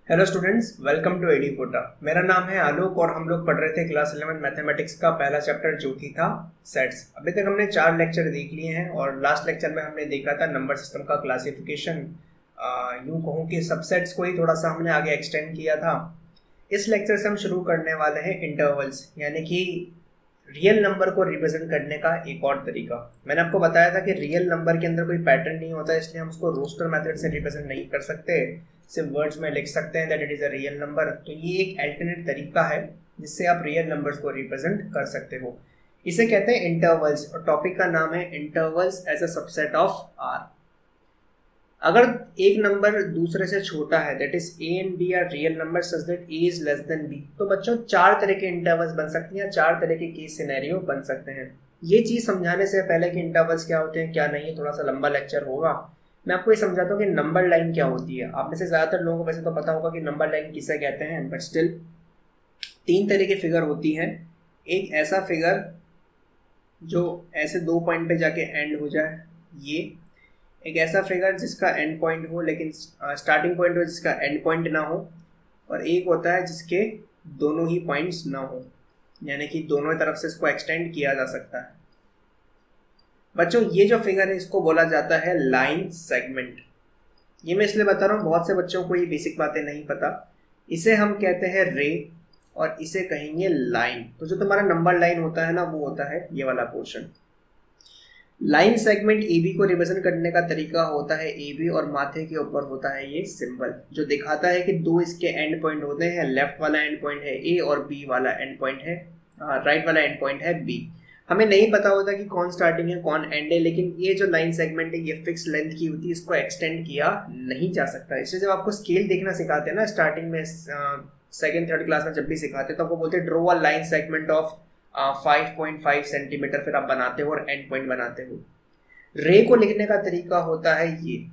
Hello students, welcome to एडीकोटा। मेरा नाम है आलोक और हम लोग पढ़ रहे थे क्लास 11 मैथमेटिक्स का पहला चैप्टर जो कि था सेट्स। अभी तक हमने 4 लेक्चर देख लिए हैं और लास्ट लेक्चर में हमने देखा था नंबर सिस्टम का क्लासिफिकेशन। यूं कहूँ कि सबसेट्स को ही थोड़ा सा हमने आगे एक्सटेंड किया था। इस लेक्चर से हम शुरू करने वाले हैं इंटरवल्स, यानी कि रियल नंबर को रिप्रेजेंट करने का एक और तरीका। मैंने आपको बताया था कि रियल नंबर के अंदर कोई पैटर्न नहीं होता, इसलिए हम उसको रोस्टर मेथड से रिप्रेजेंट नहीं कर सकते। सिर्फ वर्ड्स में लिख सकते हैं that it is a real number. तो ये एक अल्टरनेट तरीका है जिससे आप रियल नंबर्स को रिप्रेजेंट कर सकते हो। इसे कहते हैं इंटरवल्स और टॉपिक का नाम है intervals as a subset of R. अगर एक नंबर दूसरे से छोटा है that is a and b are real number such that a is less than b, तो बच्चों 4 तरह के इंटरवल्स बन सकते हैं, 4 तरह के केस सिनेरियो बन सकते हैं। ये चीज समझाने से पहले कि इंटरवल्स क्या होते हैं क्या नहीं है, थोड़ा सा लंबा लेक्चर होगा। मैं आपको ये समझाता हूँ कि नंबर लाइन क्या होती है। आप में से ज्यादातर लोगों को वैसे तो पता होगा कि नंबर लाइन किसे कहते हैं, बट स्टिल 3 तरह की फिगर होती है। एक ऐसा फिगर जो ऐसे 2 पॉइंट पे जाके एंड हो जाए, ये एक ऐसा फिगर जिसका एंड पॉइंट हो लेकिन स्टार्टिंग पॉइंट हो जिसका एंड पॉइंट ना हो, और एक होता है जिसके दोनों ही पॉइंट्स ना हो, यानी कि दोनों तरफ से इसको एक्सटेंड किया जा सकता है। बच्चों ये जो फिगर है इसको बोला जाता है लाइन सेगमेंट। ये मैं इसलिए बता रहा हूँ, बहुत से बच्चों को ये बेसिक बातें नहीं पता। इसे हम कहते हैं रे और इसे कहेंगे लाइन। तो जो तुम्हारा नंबर लाइन होता है ना, वो होता है ये वाला portion. Line segment A B को रिप्रेजेंट करने का तरीका होता है ए बी और माथे के ऊपर होता है ये सिंबल जो दिखाता है कि दो इसके एंड पॉइंट होते हैं। लेफ्ट वाला एंड पॉइंट है ए और बी वाला एंड पॉइंट है, राइट वाला एंड पॉइंट है बी। हमें नहीं पता होता कि कौन स्टार्टिंग है कौन एंड है, लेकिन ये जो लाइन सेगमेंट है ये फिक्स लेंथ की होती है, इसको एक्सटेंड किया नहीं जा सकता। इसलिए जब आपको स्केल देखना सिखाते हैं ना स्टार्टिंग में, सेकेंड थर्ड क्लास में जब भी सिखाते हैं तो आपको बोलते हैं draw a line segment of 5.5 centimetre, फिर आप बनाते हो और एंड पॉइंट बनाते हो। रे को लिखने का तरीका होता है ये,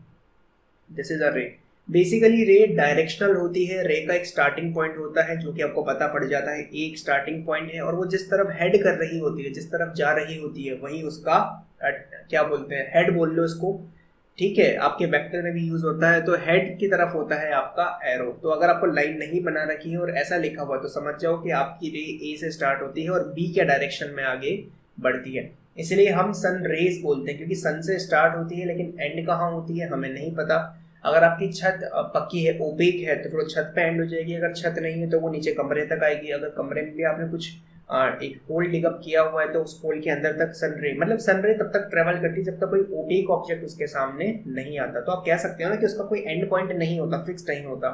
दिस इज अ रे। बेसिकली रे डायरेक्शनल होती है। रे का एक स्टार्टिंग पॉइंट होता है जो कि आपको पता पड़ जाता है, एक स्टार्टिंग पॉइंट है और वो जिस तरफ हेड कर रही होती है, जिस तरफ जा रही होती है, वही उसका क्या बोलते हैं, हेड बोल लो उसको। ठीक है, आपके वेक्टर में भी यूज होता है, तो हेड की तरफ होता है आपका एरो। तो अगर आपको लाइन नहीं बना रखी है और ऐसा लिखा हुआ है तो समझ जाओ कि आपकी रे ए से स्टार्ट होती है और बी के डायरेक्शन में आगे बढ़ती है। इसलिए हम सन रेज बोलते हैं क्योंकि सन से स्टार्ट होती है लेकिन एंड कहाँ होती है हमें नहीं पता। अगर आपकी छत पक्की है, ओपेक है, तो फिर वो छत पे एंड हो जाएगी। अगर छत नहीं है तो वो नीचे कमरे तक आएगी। अगर कमरे में भी आपने कुछ एक होल डिगअप किया हुआ है तो उस होल के अंदर तक सन रे, मतलब सन रे तब तक ट्रेवल करती है जब तक कोई ओपेक ऑब्जेक्ट उसके सामने नहीं आता। तो आप कह सकते हो ना कि उसका कोई एंड पॉइंट नहीं होता, फिक्स नहीं होता।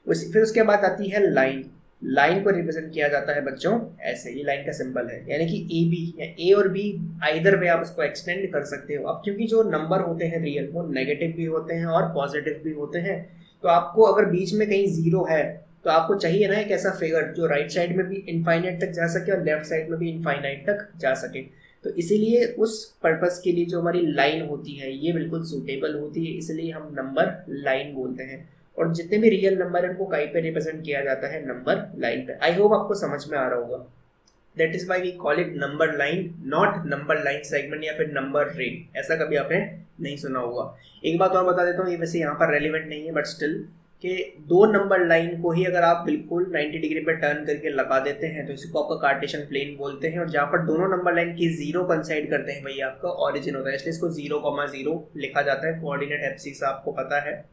फिर उसके बाद आती है लाइन। लाइन को रिप्रेजेंट किया जाता है बच्चों ऐसे, ये लाइन का सिंबल है, यानी कि ए बी या ए और बी आइदर वे आप उसको एक्सटेंड कर सकते हो। अब क्योंकि जो नंबर होते हैं रियल वो नेगेटिव भी होते हैं और पॉजिटिव भी होते हैं, तो आपको अगर बीच में कहीं जीरो है तो आपको चाहिए ना एक ऐसा फिगर जो राइट साइड में भी इनफाइनाइट तक जा सके और लेफ्ट साइड में भी इनफाइनाइट तक जा सके। तो इसीलिए उस पर्पस के लिए जो हमारी लाइन होती है ये बिल्कुल सूटेबल होती है, इसलिए हम नंबर लाइन बोलते हैं। और जितने भी रियल नंबर है उनको कहीं पे रिप्रेजेंट किया जाता है नंबर लाइन पे। आई होप आपको समझ में आ रहा होगा। That is why we call it number line, not number line segment या फिर नंबर रे। ऐसा कभी आपने नहीं सुना होगा। एक बात और बता देता हूँ, ये वैसे यहाँ पर रेलिवेंट नहीं है बट स्टिल, कि दो नंबर लाइन को ही अगर आप बिल्कुल 90 डिग्री पे टर्न करके लगा देते हैं तो इसी को आपका कार्टेशियन प्लेन बोलते हैं। और जहाँ पर दोनों नंबर लाइन की जीरो कंसाइड करते हैं वही आपका ओरिजिन होता है, इसलिए इसको 0,0 लिखा जाता है। कोऑर्डिनेट एब्सिस आपको पता है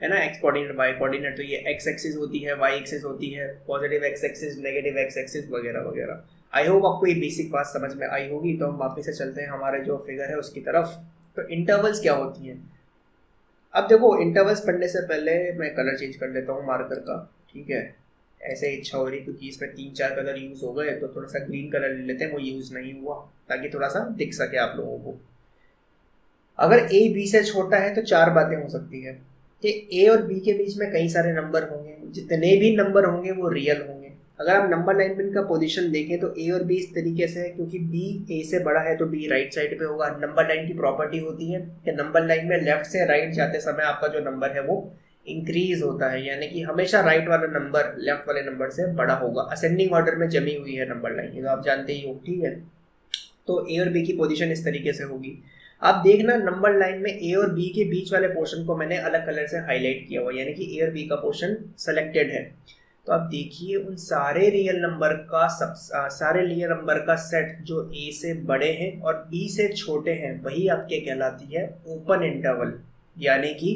ना, एक्स कोऑर्डिनेट वाई कोऑर्डिनेट। तो ये एक्स एक्सिस होती है, वाई एक्सिस होती है, positive x axis, negative x axis वगैरह वगैरह। आई होप आपको ये बेसिक बात समझ में आई होगी। तो हम वापस से चलते हैं हमारे जो फिगर है उसकी तरफ। तो इंटरवल्स क्या होती हैं। अब देखो, इंटरवल्स पढ़ने से पहले मैं कलर चेंज कर लेता हूँ मार्कर का, ठीक है। ऐसे इच्छा हो रही क्योंकि इसमें 3-4 कलर यूज हो गए, तो थोड़ा सा ग्रीन कलर ले लेते हैं, वो यूज नहीं हुआ, ताकि थोड़ा सा दिख सके आप लोगों को। अगर ए बी से छोटा है तो 4 बातें हो सकती है कि ए और बी के बीच में कई सारे नंबर होंगे, जितने भी नंबर होंगे वो रियल होंगे। अगर आप नंबर लाइन में इनका पोजीशन देखें तो ए और बी इस तरीके से है, क्योंकि बी ए से बड़ा है तो बी राइट साइड पे होगा। नंबर लाइन की प्रॉपर्टी होती है कि नंबर लाइन में लेफ्ट से राइट जाते समय आपका जो नंबर है वो इंक्रीज होता है, यानी कि हमेशा राइट वाला नंबर लेफ्ट वाले नंबर से बड़ा होगा। असेंडिंग ऑर्डर में जमी हुई है नंबर लाइन, ये तो आप जानते ही हो, ठीक है। तो ए और बी की पोजीशन इस तरीके से होगी। आप देखना नंबर लाइन में ए और बी के बीच वाले पोर्शन को मैंने अलग कलर से हाईलाइट किया हुआ, यानी कि ए और बी का पोर्शन सेलेक्टेड है। तो आप देखिए उन सारे रियल नंबर का सारे रियल नंबर का सेट जो ए से बड़े हैं और बी से छोटे हैं वही आपके कहलाती है ओपन इंटरवल, यानी कि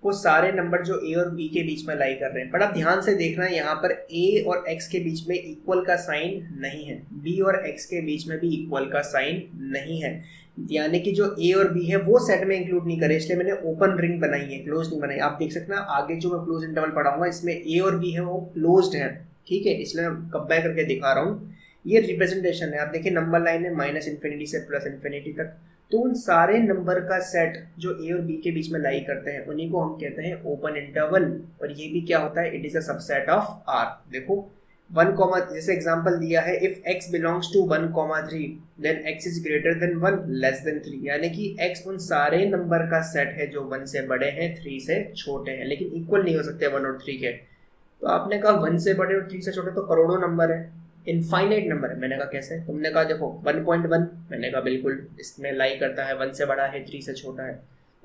वो सारे नंबर जो ए और बी के बीच में लाई कर रहे हैं। पर आप ध्यान से देखना यहाँ पर ए और एक्स के बीच में इक्वल का साइन नहीं है, बी और एक्स के बीच में भी इक्वल का साइन नहीं है, यानी कि जो ए और बी है वो सेट में इंक्लूड नहीं करे, इसलिए मैंने ओपन रिंग बनाई है, क्लोज नहीं बनाई। आप देख सकते हैं आगे जो मैं क्लोज इंटरवल पढ़ाऊंगा इसमें ए और बी है वो क्लोज्ड है, ठीक है, इसलिए मैं कंपेयर करके दिखा रहा हूँ। ये रिप्रेजेंटेशन है, आप देखिए नंबर लाइन है माइनस इन्फिनिटी से प्लस इन्फिनिटी तक, तो उन सारे नंबर का सेट जो ए और बी के बीच में लाई करते हैं उन्हीं को हम कहते हैं ओपन इंटरवल। और ये भी क्या होता है, it is a subset of R. देखो 1, जैसे एग्जांपल दिया है, if x belongs to 1,3 then x is greater than 1 less than 3, यानी कि x उन सारे नंबर का सेट है जो 1 से बड़े हैं 3 से छोटे हैं, लेकिन इक्वल नहीं हो सकते 1 और 3 के। तो आपने कहा 1 से बड़े और 3 से छोटे, तो करोड़ों नंबर है, इनफाइनाइट नंबर है। मैंने कहा कैसे, तुमने कहा देखो 1.1, मैंने कहा बिल्कुल इसमें लाई करता है, 1 से बड़ा है 3 से छोटा है।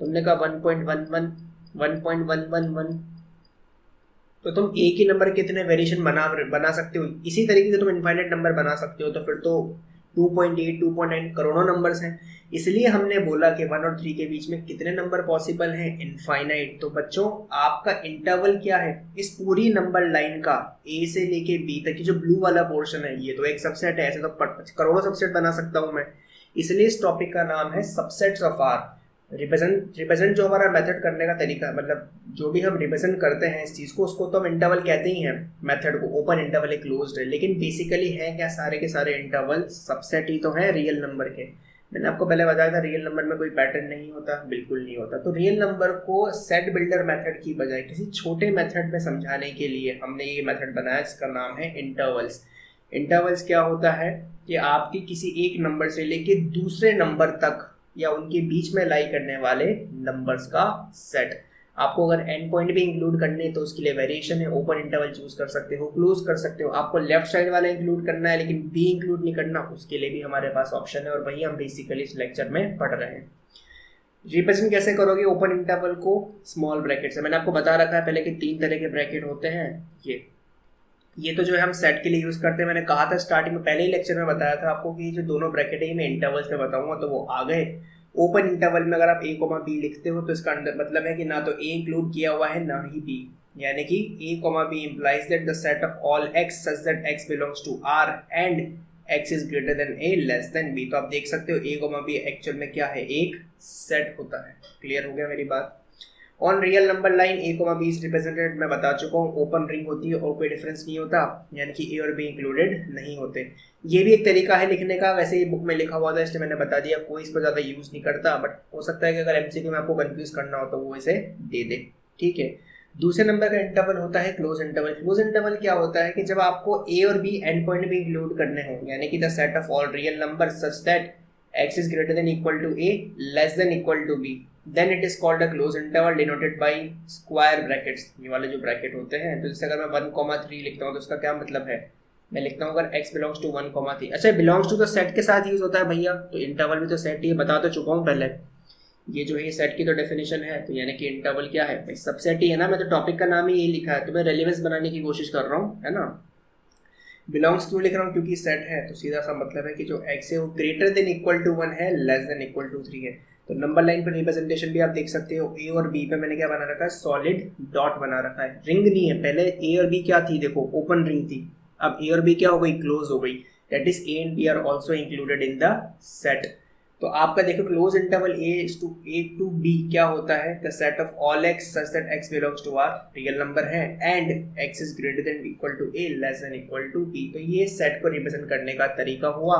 तुमने कहा 1.11, 1.111, तो तुम एक ही नंबर कितने वेरिएशन बना सकते हो, इसी तरीके से तुम इनफाइनाइट नंबर बना सकते हो। तो फिर तो 2.8, 2.9 करोड़ों नंबर्स हैं, इसलिए हमने बोला कि 1 और 3 के बीच में कितने नंबर पॉसिबल हैं, इनफाइनाइट। तो बच्चों आपका इंटरवल क्या है, इस पूरी नंबर लाइन का ए से लेके बी तक की जो ब्लू वाला पोर्शन है ये तो एक सबसेट है, ऐसे तो करोड़ों सबसेट बना सकता हूं मैं, इसलिए इस टॉपिक का नाम है सबसेट्स ऑफ आर। रिप्रेजेंट जो हमारा मेथड करने का तरीका है, मतलब जो भी हम रिप्रेजेंट करते हैं इस चीज को, उसको तो हम इंटरवल कहते ही हैं, मेथड को ओपन इंटरवल है, क्लोज्ड है, लेकिन बेसिकली है क्या, सारे के सारे इंटरवल सबसेट ही तो है रियल नंबर के। मैंने आपको पहले बताया था रियल नंबर में कोई पैटर्न नहीं होता, बिल्कुल नहीं होता। तो रियल नंबर को सेट बिल्डर मेथड की बजाय किसी छोटे मेथड में समझाने के लिए हमने ये मेथड बनाया, इसका नाम है इंटरवल्स। इंटरवल्स क्या होता है कि आपकी किसी एक नंबर से लेके दूसरे नंबर तक या उनके बीच में लाई करने वाले नंबर्स का सेट। आपको अगर एंड पॉइंट भी इंक्लूड करने तो उसके लिए वेरिएशन है, ओपन इंटरवल चूज कर सकते हो, क्लोज कर सकते हो। आपको लेफ्ट साइड वाला इंक्लूड करना है लेकिन बी इंक्लूड नहीं करना, उसके लिए भी हमारे पास ऑप्शन है, और वही हम बेसिकली इस लेक्चर में पढ़ रहे हैं। रिप्रेजेंट कैसे करोगे ओपन इंटरवल को, स्मॉल ब्रैकेट से। मैंने आपको बता रखा है पहले कि 3 तरह के ब्रैकेट होते हैं। ये तो जो है हम सेट के लिए यूज करते हैं, मैंने कहा था स्टार्टिंग में, पहले ही लेक्चर में बताया था आपको कि जो दोनों ब्रैकेट है मैं इंटरवल्स में बताऊंगा, तो वो आ गए। ओपन इंटरवल में अगर आप a, b लिखते हो तो इसका मतलब है कि ना तो a इंक्लूड किया हुआ है ना ही b, यानी कि a, b implies that the set of all x such that x belongs to R and x is greater than a less than b। तो आप देख सकते हो a, b एक्चुअल में क्या है, एक सेट होता है। क्लियर हो गया मेरी बात। On real number line a, b is represented, मैं बता चुका हूँ, ओपन रिंग होती है और कोई डिफरेंस नहीं होता, यानी कि a और b इंक्लूडेड नहीं होते। ये भी एक तरीका है लिखने का, वैसे ही बुक में लिखा हुआ था इसलिए मैंने बता दिया, कोई इसको ज्यादा यूज नहीं करता, बट हो सकता है कि अगर एमसीक्यू में आपको कंफ्यूज करना हो तो वो इसे दे दे, ठीक है। दूसरे नंबर का इंटरवल होता है क्लोज इंटरवल। क्लोज इंटरवल क्या होता है कि जब आपको a और b एंड पॉइंट भी इंक्लूड करने हो, यानी कि the set of all real number such that x is greater than equal to a less than equal to b, then it is called a close interval denoted by square brackets। ये वाले जो bracket होते हैं, तो जैसे अगर मैं 1,3 लिखता हूँ तो उसका क्या मतलब है, मैं लिखता हूँ अगर x बिलोंग्स टू 1,3, अच्छा बिलोंग्स टू तो सेट के साथ यूज होता है भैया, तो इंटरवल भी तो सेट ही बता तो चुका हूँ पहले। ये जो है ये सेट की तो डेफिनेशन है, तो यानी कि इंटरवल क्या है भाई, सबसेट ही है ना, मैं तो टॉपिक का नाम ही यही लिखा है, तो मैं रेलेवेंस बनाने की कोशिश कर रहा हूँ, है ना। बिलोंग्स क्यों लिख रहा हूँ, क्योंकि सेट है, तो सीधा सा मतलब है कि जो x है वो ग्रेटर देन इक्वल टू 1 है, लेस देन इक्वल टू 3 है। तो नंबर लाइन पर रिप्रेजेंटेशन भी आप देख सकते हो, a और b पे मैंने क्या बना रखा है, सॉलिड डॉट बना रखा है, रिंग नहीं है। पहले a और b क्या थी, देखो ओपन रिंग थी, अब a और b क्या हो गई, क्लोज हो गई, that is a and b are also included in the set. तो आपका देखो close interval a to b क्या होता है, the set of all x such that x belongs to r, real number है, and x is greater than equal to a less than equal to b। तो ये set को represent करने का तरीका हुआ।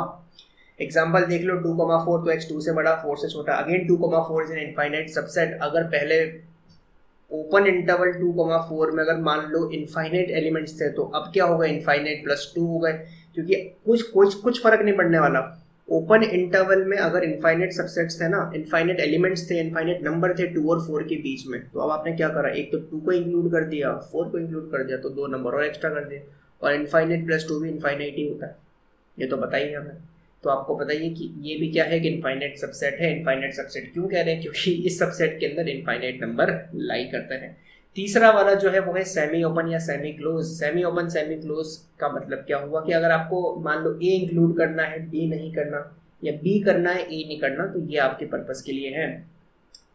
एग्जांपल देख लो 2,4, तो x 2 से बड़ा 4 से छोटा, again 2,4 is an infinite subset. अगर पहले ओपन इंटरवल 2,4 में अगर मान लो इनफाइनाइट एलिमेंट्स थे, तो अब क्या होगा, इनफाइनाइट प्लस 2 हो गए, क्योंकि कुछ फर्क नहीं पड़ने वाला। ओपन इंटरवल में अगर इनफाइनाइट सबसेट्स थे ना, इनफाइनाइट एलिमेंट्स थे, इनफाइनाइट नंबर थे 2 और 4 के बीच में, तो अब आपने क्या करा, एक तो 2 को इंक्लूड कर दिया, 4 को इंक्लूड कर दिया, तो 2 नंबर और एक्स्ट्रा कर दिए। और इनफाइनाइट प्लस 2 भी इनफाइनाइट ही होता है, ये तो बताइए हमें। तो आपको पता ही है कि ये भी क्या है कि इनफाइनाइट सबसेट है। इनफाइनाइट सबसेट क्यों कह रहे हैं, क्योंकि इस सबसेट के अंदर इनफाइनाइट नंबर लाई करते हैं। तीसरा वाला जो है वो है सेमी ओपन या semi close. Semi open semi close का मतलब क्या हुआ कि अगर आपको मान लो ए इंक्लूड करना है, बी नहीं करना, या बी करना है ए नहीं करना, तो ये आपके पर्पस के लिए है।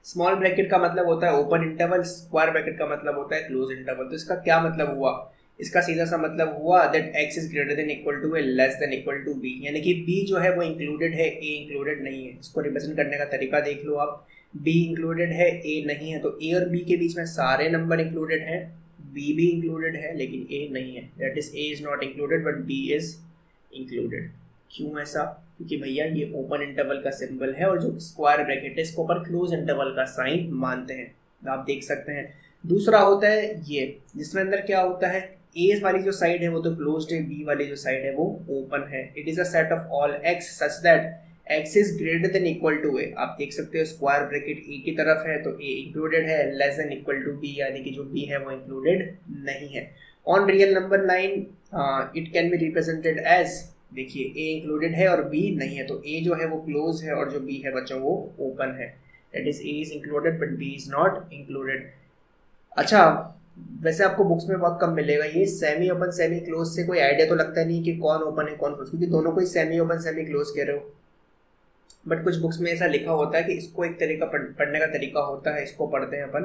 स्मॉल ब्रैकेट का मतलब होता है ओपन इंटरवल, स्क्वायर ब्रैकेट का मतलब होता है क्लोज इंटरवल। तो इसका क्या मतलब हुआ, इसका सीधा सा मतलब हुआ that x is greater than equal to a less than equal to b, यानी कि b जो है वो इंक्लूडेड है, a इंक्लूडेड नहीं है। इसको रिप्रेजेंट करने का तरीका देख लो आप, b इंक्लूडेड है, a नहीं है, तो a और b के बीच में सारे नंबर इंक्लूडेड हैं, b भी इंक्लूडेड है लेकिन a नहीं है, that is a is not included but b is included. क्यों ऐसा, क्योंकि भैया ये ओपन इंटरवल का सिंबल है और जो स्क्वायर ब्रैकेट है इसको पर क्लोज इंटरवल का साइन मानते हैं, आप देख सकते हैं। दूसरा होता है ये, जिसमें अंदर क्या होता है, ए वाली जो साइड है वो तो क्लोज्ड है, बी वाली जो साइड है वो ओपन है। It is a set of all x such that x is greater than equal to a. आप देख सकते हो स्क्वायर ब्रैकेट ए की तरफ है तो ए इंक्लूडेड है, less than equal to b यानी कि जो बी है वो इंक्लूडेड नहीं है। On real number line it can be represented as, देखिए ए इंक्लूडेड है और बी नहीं है, तो ए जो है वो क्लोज है और जो बी है बच्चों वो ओपन है, that is a is included but b is not included. अच्छा, वैसे आपको बुक्स में बहुत कम मिलेगा ये सेमी ओपन सेमी क्लोज से कोई आइडिया तो लगता नहीं कि कौन ओपन है कौन क्लोज, क्योंकि दोनों को ही सेमी ओपन सेमी क्लोज कह रहे हो। बट कुछ बुक्स में ऐसा लिखा होता है कि इसको एक तरीका पढ़ने का तरीका होता है, इसको पढ़ते हैं अपन,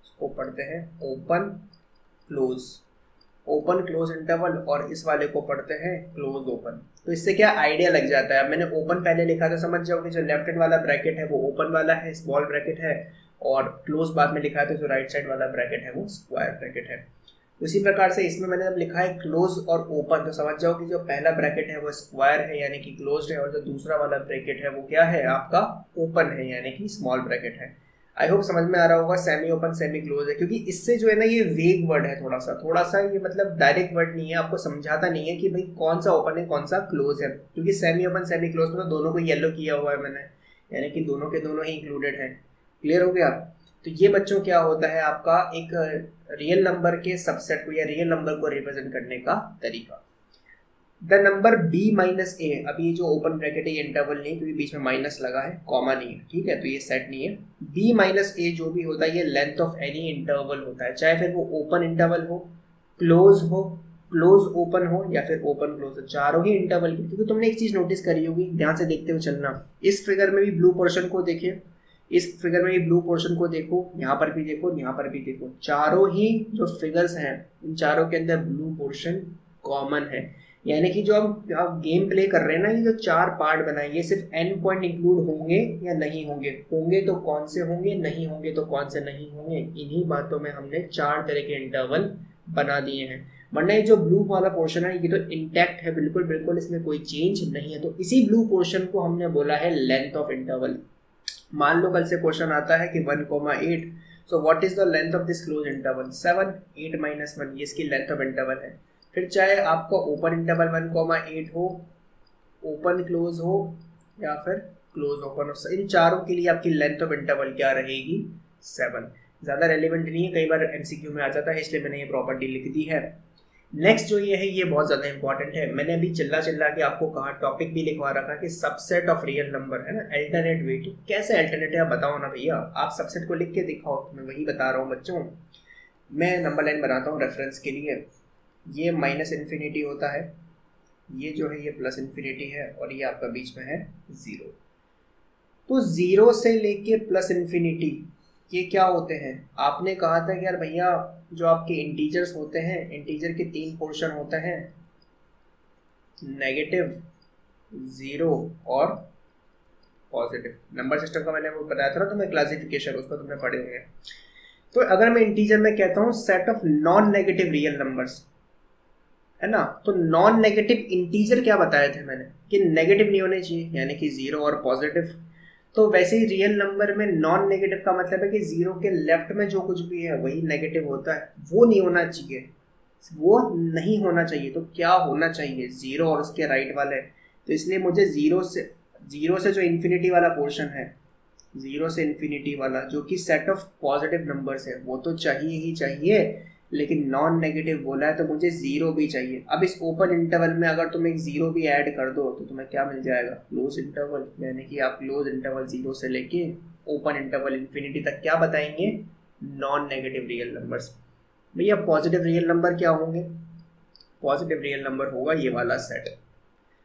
इसको पढ़ते हैं open close, open close interval, और इस वाले को पढ़ते हैं क्लोज ओपन। तो इससे क्या आइडिया लग जाता है। अब मैंने ओपन पहले लिखा था, समझ जाओ कि जो लेफ्ट हैंड वाला ब्रैकेट है वो ओपन वाला है, स्मॉल ब्रैकेट है, और क्लोज बाद में लिखा है तो जो राइट साइड वाला ब्रैकेट है वो स्क्वायर ब्रैकेट है। उसी प्रकार से इसमें मैंने जब लिखा है क्लोज और ओपन, तो समझ जाओ कि जो पहला ब्रैकेट है वो स्क्वायर है यानी कि क्लोज्ड है, और जो दूसरा वाला ब्रैकेट है वो क्या है आपका ओपन है यानी कि स्मॉल ब्रैकेट है। आई होप समझ में आ रहा होगा सेमी ओपन सेमी क्लोज है, क्योंकि इससे जो है ना ये वेग वर्ड है, थोड़ा सा ये मतलब डायरेक्ट वर्ड नहीं है, आपको समझाता नहीं है कि भाई कौन सा ओपन है कौन सा क्लोज है। क्योंकि सेमी ओपन सेमी क्लोज में तो दोनों को येलो किया हुआ है मैंने, यानी कि दोनों के दोनों ही इंक्लूडेड है। क्लियर हो गया। तो ये बच्चों क्या होता है आपका एक रियल नंबर के सबसेट को या रियल नंबर को रिप्रेजेंट करने का तरीका। द नंबर b माइनस ए, अभी ये जो ओपन ब्रैकेट है ये इंटरवल नहीं क्योंकि बीच में माइनस लगा है, कॉमा नहीं है, ठीक है, तो ये सेट नहीं है। b माइनस ए जो भी होता है ये लेंथ ऑफ एनी इंटरवल होता है, चाहे फिर वो ओपन इंटरवल हो, क्लोज ओपन हो या फिर ओपन क्लोज हो, चारों ही इंटरवल की। क्योंकि तुमने एक चीज नोटिस करी होगी, ध्यान से देखते हुए चलना, इस फिगर में भी ब्लू पोर्शन को देखिए, इस फिगर में भी ब्लू पोर्शन को देखो, यहाँ पर भी देखो, यहाँ पर भी देखो, चारों ही जो फिगर्स हैं इन चारों के अंदर ब्लू पोर्शन कॉमन है। यानी कि जो आप गेम प्ले कर रहे हैं ना, ये जो चार पार्ट बनाए ये सिर्फ एन पॉइंट इंक्लूड होंगे या नहीं होंगे, होंगे तो कौन से होंगे, नहीं होंगे तो कौन से नहीं होंगे, इन्हीं बातों में हमने चार तरह के इंटरवल बना दिए हैं। वरना ये जो ब्लू वाला पोर्शन है ये तो इंटैक्ट है, बिल्कुल बिल्कुल इसमें कोई चेंज नहीं है। तो इसी ब्लू पोर्शन को हमने बोला है लेंथ ऑफ इंटरवल। मान लो कल से क्वेश्चन आता है कि 1,8, so what is the length of this close interval, 7, 8 minus 1, ये इसकी लेंथ ऑफ इंटरवल है। फिर चाहे आपका ओपन इंटरवल 1,8 हो, ओपन क्लोज हो या फिर क्लोज ओपन हो, इन चारों के लिए आपकी लेंथ ऑफ इंटरवल क्या रहेगी, 7। ज़्यादा रेलिवेंट नहीं है, कई बार एमसीक्यू में आ जाता है इसलिए मैंने ये प्रॉपर्टी लिख दी है। नेक्स्ट जो ये है ये बहुत ज़्यादा इंपॉर्टेंट है, मैंने अभी चिल्ला चिल्ला के आपको कहा, टॉपिक भी लिखवा रखा कि सबसेट ऑफ रियल नंबर है ना, अल्टरनेट वेट। कैसे अल्टरनेट है आप बताओ ना भैया, आप सबसेट को लिख के दिखाओ, मैं वही बता रहा हूँ बच्चों। मैं नंबर लाइन बनाता हूँ रेफरेंस के लिए, ये माइनस इन्फिनिटी होता है, ये जो है ये प्लस इन्फिनिटी है, और ये आपका बीच में है 0। तो 0 से लेके प्लस इन्फिनिटी ये क्या होते हैं, आपने कहा था कि यार भैया जो आपके इंटीजर्स होते हैं, इंटीजर के 3 पोर्शन होते हैं, नेगेटिव, 0 और पॉजिटिव। नंबर सिस्टम का मैंने वो बताया था ना तुम्हें क्लासिफिकेशन, उसको तुमने पढ़े होंगे। तो अगर मैं इंटीजर में कहता हूँ set of non negative real numbers, है ना, तो नॉन नेगेटिव इंटीजर क्या बताए थे मैंने कि नेगेटिव नहीं होने चाहिए, यानी कि 0 और पॉजिटिव। तो वैसे ही रियल नंबर में नॉन नेगेटिव का मतलब है कि 0 के लेफ्ट में जो कुछ भी है वही नेगेटिव होता है, वो नहीं होना चाहिए, वो नहीं होना चाहिए। तो क्या होना चाहिए, 0 और उसके राइट वाले। तो इसलिए मुझे 0 से जो इन्फिनिटी वाला पोर्शन है, 0 से इन्फिनिटी वाला जो कि सेट ऑफ पॉजिटिव नंबर्स है, वो तो चाहिए ही चाहिए। लेकिन नॉन नेगेटिव बोला है तो मुझे जीरो भी चाहिए। अब इस ओपन इंटरवल में अगर तुम एक जीरो भी ऐड कर दो तो तुम्हें क्या मिल जाएगा, क्लोज इंटरवल। यानी कि आप क्लोज इंटरवल जीरो से लेके ओपन इंटरवल इन्फिनिटी तक क्या बताएंगे, नॉन नेगेटिव रियल नंबर्स। भैया पॉजिटिव रियल नंबर क्या होंगे, पॉजिटिव रियल नंबर होगा ये वाला सेट।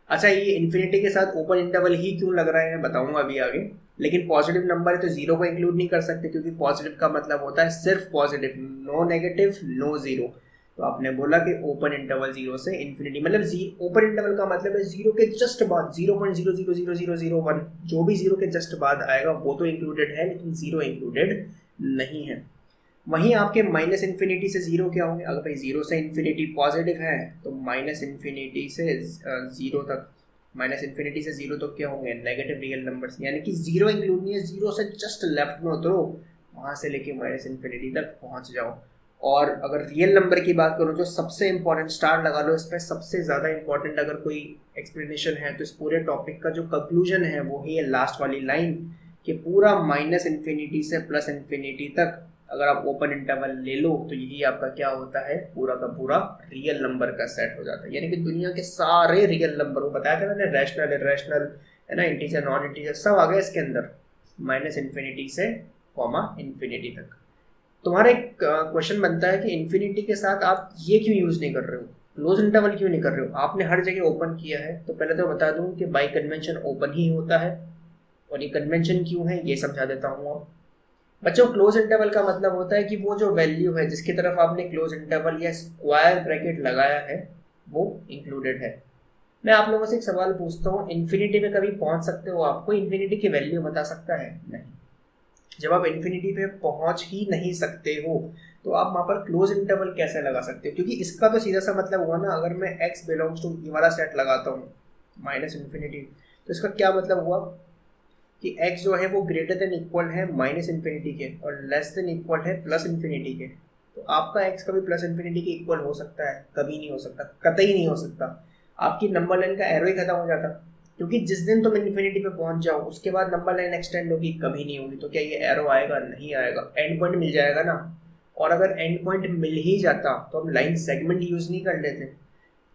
अच्छा ये इन्फिनिटी के साथ ओपन इंटरवल ही क्यों लग रहा है बताऊंगा अभी आगे, लेकिन पॉजिटिव नंबर है तो जीरो को इंक्लूड नहीं कर सकते क्योंकि पॉजिटिव का मतलब होता है सिर्फ positive, no negative no zero. तो आपने बोला कि ओपन इंटरवल जीरो से इन्फिनिटी, मतलब ओपन इंटरवल का मतलब है जीरो के जस्ट बाद 0.0000001, जो भी जीरो के जस्ट बाद आएगा वो तो इंक्लूडेड है लेकिन जीरो इंक्लूडेड नहीं है। वहीं आपके माइनस इन्फिनिटी से जीरो क्या होंगे, अगर भाई जीरो से इन्फिनिटी पॉजिटिव है तो माइनस इन्फिनिटी से जीरो तक, माइनस इन्फिनिटी से जीरो तक क्या होंगे, नेगेटिव रियल नंबर्स। यानी कि जीरो इंक्लूड नहीं है, जीरो से जस्ट लेफ्ट में उतरो, वहां से लेके माइनस इन्फिनिटी तक पहुंच जाओ। और अगर रियल नंबर की बात करूँ जो सबसे इंपॉर्टेंट, स्टार लगा लो इस पर, सबसे ज्यादा इंपॉर्टेंट अगर कोई एक्सप्लेनेशन है तो इस पूरे टॉपिक का जो कंक्लूजन है वो ही है लास्ट वाली लाइन, कि पूरा माइनस इन्फिनिटी से प्लस इन्फिनिटी तक अगर आप ओपन इंटरवल ले लो तो यही आपका क्या होता है, पूरा का पूरा रियल नंबर का सेट हो जाता है। यानी कि दुनिया के सारे रियल नंबर, वो बताया था मैंने, रैशनल इरैशनल है ना, इंटीजर नॉन इंटीजर, सब आ गए इसके अंदर माइनस इन्फिनिटी से कॉमा इन्फिनिटी तक। तुम्हारा एक क्वेश्चन बनता है कि इन्फिनिटी के साथ आप ये क्यों यूज नहीं कर रहे हो, क्लोज इंटरवल क्यों नहीं कर रहे हो, आपने हर जगह ओपन किया है। तो पहले तो बता दूं कि बाई कन्वेंशन ओपन ही होता है, और ये कन्वेंशन क्यों है ये समझा देता हूँ। अब बच्चों क्लोज इंटरवल का मतलब होता है कि वो जो वैल्यू है जिसकी तरफ आपने क्लोज इंटरवल या स्क्वायर ब्रैकेट लगाया है वो इंक्लूडेड है। मैं आप लोगों से एक सवाल पूछता हूँ, इन्फिनिटी में कभी पहुंच सकते हो, आपको इन्फिनिटी की वैल्यू बता सकता है, नहीं। जब आप इन्फिनिटी पे पहुंच ही नहीं सकते हो तो आप वहां पर क्लोज इंटरवल कैसे लगा सकते हो, क्योंकि इसका तो सीधा सा मतलब हुआ ना, अगर मैं x बिलोंग्स टू ये वाला सेट लगाता हूँ माइनस इन्फिनिटी, तो इसका क्या मतलब हुआ कि x जो है वो ग्रेटर देन इक्वल है माइनस इन्फिनिटी के और लेस देन इक्वल है प्लस इन्फिनिटी के। तो आपका x कभी प्लस इन्फिनिटी के इक्वल हो सकता है, कभी नहीं हो सकता, कतई नहीं हो सकता। आपकी नंबर लाइन का एरो ही खत्म हो जाता, क्योंकि जिस दिन तुम इन्फिनिटी पे पहुंच जाओ उसके बाद नंबर लाइन एक्सटेंड होगी, कभी नहीं होगी। तो क्या ये एरो आएगा, नहीं आएगा, एंड पॉइंट मिल जाएगा ना। और अगर एंड पॉइंट मिल ही जाता तो हम लाइन सेगमेंट यूज नहीं कर लेते।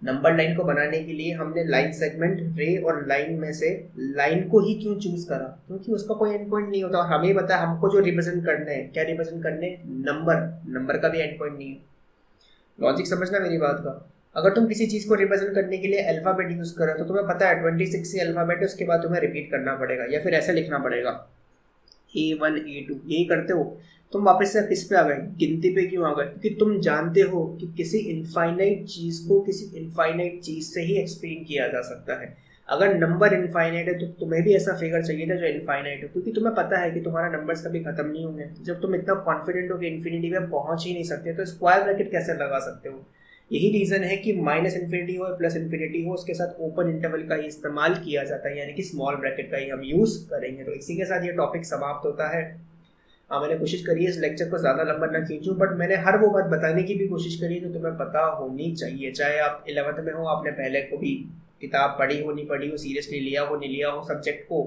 नंबर लाइन को बनाने के लिए हमने लाइन सेगमेंट, रे और लाइन में से लाइन को ही क्यों चूज करा, क्योंकि उसका कोई एंड पॉइंट नहीं होता। और हमें पता है हमको जो रिप्रेजेंट करने हैं, क्या रिप्रेजेंट करने, नंबर, नंबर का भी एंड पॉइंट नहीं है। लॉजिक समझना मेरी बात का। अगर तुम किसी चीज को रिप्रेजेंट करने के लिए अल्फाबेट यूज करो तो तुम्हें पता है 26 से अल्फाबेट है, उसके बाद तुम्हें रिपीट करना पड़ेगा या फिर ऐसे लिखना पड़ेगा A1 A2, यही करते हो। तुम वापस से किस पे आ गए, गिनती पे क्यों आ गए, क्योंकि तुम जानते हो कि किसी इनफाइनाइट चीज को किसी इनफाइनाइट चीज से ही एक्सप्लेन किया जा सकता है। अगर नंबर इनफाइनाइट है तो तुम्हें भी ऐसा फिगर चाहिए था जो इनफाइनाइट हो, क्योंकि तुम्हें पता है कि तुम्हारा नंबर्स कभी खत्म नहीं होंगे। जब तुम इतना कॉन्फिडेंट हो कि इन्फिनिटी में पहुंच ही नहीं सकते तो स्क्वायर ब्रैकेट कैसे लगा सकते हो। यही रीजन है कि माइनस इन्फिनिटी हो प्लस इन्फिनिटी हो उसके साथ ओपन इंटरवल का ही इस्तेमाल किया जाता है, यानी कि स्मॉल ब्रैकेट का ही हम यूज करेंगे। तो इसी के साथ ये टॉपिक समाप्त होता है। मैंने कोशिश करी है इस लेक्चर को ज़्यादा लंबा ना खींचूं, बट मैंने हर वो बात बताने की भी कोशिश करी है जो तुम्हें पता होनी चाहिए। चाहे आप 11th में हो, आपने पहले को भी किताब पढ़ी हो नहीं पढ़ी हो, सीरियसली लिया हो नहीं लिया हो सब्जेक्ट को,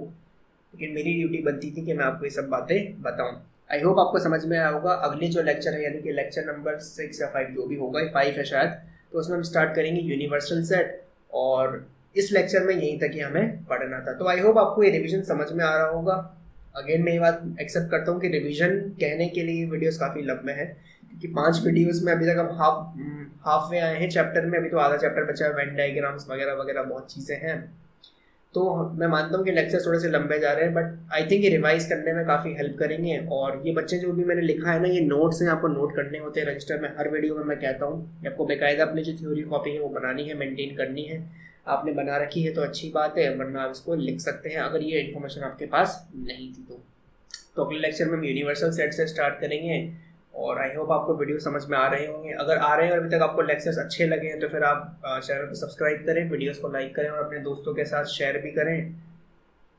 लेकिन मेरी ड्यूटी बनती थी कि मैं आपको ये सब बातें बताऊं। आई होप आपको समझ में आया होगा। अगले जो लेक्चर है यानी कि लेक्चर नंबर 6 या 5 जो भी होगा, 5 है शायद, तो उसमें हम स्टार्ट करेंगे यूनिवर्सल सेट, और इस लेक्चर में यहीं तक ही हमें पढ़ना था। तो आई होप आपको ये रिवीजन समझ में आ रहा होगा। अगेन मैं ये बात एक्सेप्ट करता हूँ कि रिवीजन कहने के लिए वीडियोस काफ़ी लंबे हैं, क्योंकि 5 वीडियोस में अभी तक हम हाफ वे आए हैं चैप्टर में, अभी तो आधा चैप्टर बचा है, वेन डायग्राम्स वगैरह वगैरह बहुत चीज़ें हैं। तो मैं मानता हूँ कि लेक्चर थोड़े से लंबे जा रहे हैं, बट आई थिंक ये रिवाइज करने में काफ़ी हेल्प करेंगे। और ये बच्चे जो भी मैंने लिखा है ना, ये नोट्स हैं, आपको नोट करने होते हैं रजिस्टर में। हर वीडियो में मैं कहता हूँ आपको बेकायदा अपनी जो थ्योरी कॉपी है वो बनानी है, मेंटेन करनी है। आपने बना रखी है तो अच्छी बात है, वरना आप इसको लिख सकते हैं अगर ये इन्फॉर्मेशन आपके पास नहीं थी तो अगले लेक्चर में हम यूनिवर्सल सेट से स्टार्ट करेंगे। और आई होप आपको वीडियो समझ में आ रहे होंगे। अगर आ रहे हैं और अभी तक आपको लेक्चर्स अच्छे लगे हैं तो फिर आप चैनल को सब्सक्राइब करें, वीडियोस को लाइक करें और अपने दोस्तों के साथ शेयर भी करें।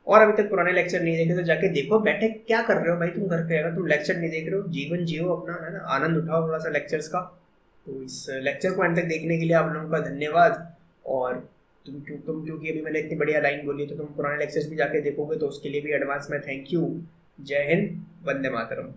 और अभी तक पुराने लेक्चर नहीं देखे तो जाके देखो, बैठे क्या कर रहे हो भाई तुम घर पे, अगर तुम लेक्चर नहीं देख रहे हो, जीवन जियो अपना, है ना, आनंद उठाओ थोड़ा सा लेक्चर्स का। तो इस लेक्चर को अंत तक देखने के लिए आप लोगों का धन्यवाद। और तुम क्योंकि अभी मैंने इतनी बढ़िया लाइन बोली तो तुम पुराने लेक्चर्स भी जाके देखोगे, तो उसके लिए भी एडवांस में थैंक यू। जय हिंद, वंदे मातरम।